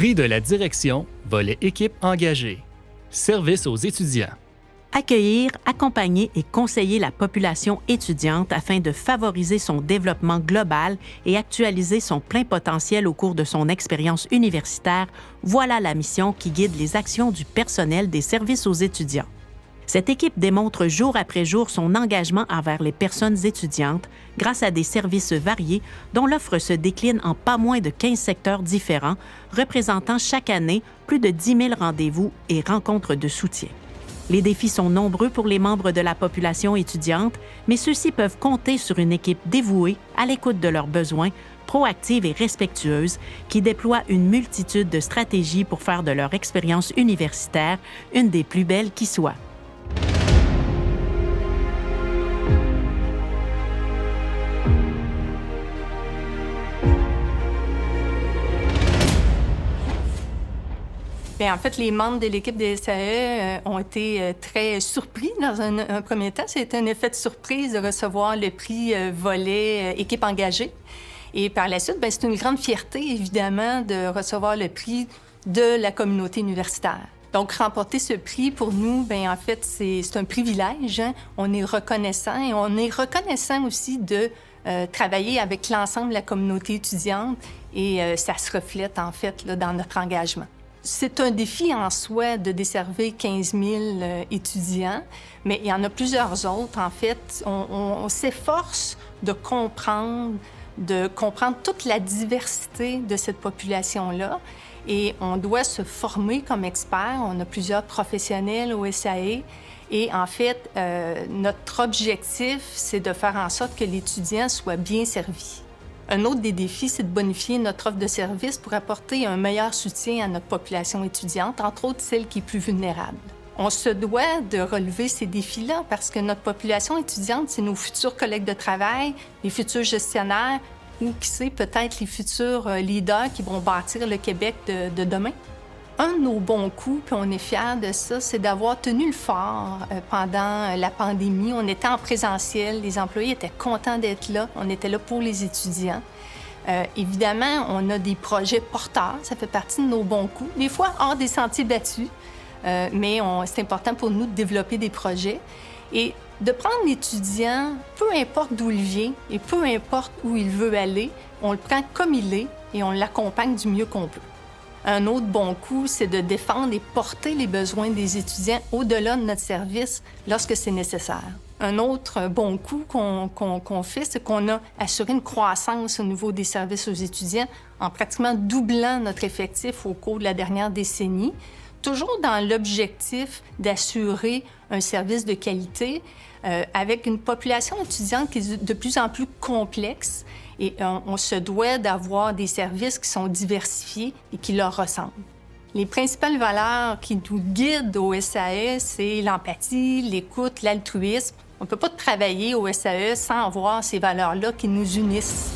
Prix de la direction, volet équipe engagée. Service aux étudiants. Accueillir, accompagner et conseiller la population étudiante afin de favoriser son développement global et actualiser son plein potentiel au cours de son expérience universitaire, voilà la mission qui guide les actions du personnel des services aux étudiants. Cette équipe démontre jour après jour son engagement envers les personnes étudiantes grâce à des services variés dont l'offre se décline en pas moins de 15 secteurs différents, représentant chaque année plus de 10 000 rendez-vous et rencontres de soutien. Les défis sont nombreux pour les membres de la population étudiante, mais ceux-ci peuvent compter sur une équipe dévouée, à l'écoute de leurs besoins, proactive et respectueuse, qui déploie une multitude de stratégies pour faire de leur expérience universitaire une des plus belles qui soit. Bien, en fait, les membres de l'équipe des SAE ont été très surpris dans un premier temps. C'était un effet de surprise de recevoir le prix volet équipe engagée. Et par la suite, bien, c'est une grande fierté, évidemment, de recevoir le prix de la communauté universitaire. Donc, remporter ce prix, pour nous, bien, en fait, c'est un privilège. Hein? On est reconnaissant et on est reconnaissant aussi de travailler avec l'ensemble de la communauté étudiante et ça se reflète, en fait, là, dans notre engagement. C'est un défi en soi de desservir 15 000 étudiants, mais il y en a plusieurs autres. En fait, on s'efforce de comprendre toute la diversité de cette population-là et on doit se former comme expert. On a plusieurs professionnels au SAE et en fait, notre objectif, c'est de faire en sorte que l'étudiant soit bien servi. Un autre des défis, c'est de bonifier notre offre de services pour apporter un meilleur soutien à notre population étudiante, entre autres celle qui est plus vulnérable. On se doit de relever ces défis-là parce que notre population étudiante, c'est nos futurs collègues de travail, les futurs gestionnaires ou, qui sait, peut-être les futurs leaders qui vont bâtir le Québec de demain. Un de nos bons coups, puis on est fiers de ça, c'est d'avoir tenu le fort pendant la pandémie. On était en présentiel, les employés étaient contents d'être là, on était là pour les étudiants. Évidemment, on a des projets porteurs, ça fait partie de nos bons coups, des fois hors des sentiers battus, mais c'est important pour nous de développer des projets et de prendre l'étudiant, peu importe d'où il vient et peu importe où il veut aller, on le prend comme il est et on l'accompagne du mieux qu'on peut. Un autre bon coup, c'est de défendre et porter les besoins des étudiants au-delà de notre service lorsque c'est nécessaire. Un autre bon coup qu'on fait, c'est qu'on a assuré une croissance au niveau des services aux étudiants en pratiquement doublant notre effectif au cours de la dernière décennie, toujours dans l'objectif d'assurer un service de qualité avec une population étudiante qui est de plus en plus complexe. Et on se doit d'avoir des services qui sont diversifiés et qui leur ressemblent. Les principales valeurs qui nous guident au SAE, c'est l'empathie, l'écoute, l'altruisme. On ne peut pas travailler au SAE sans avoir ces valeurs-là qui nous unissent.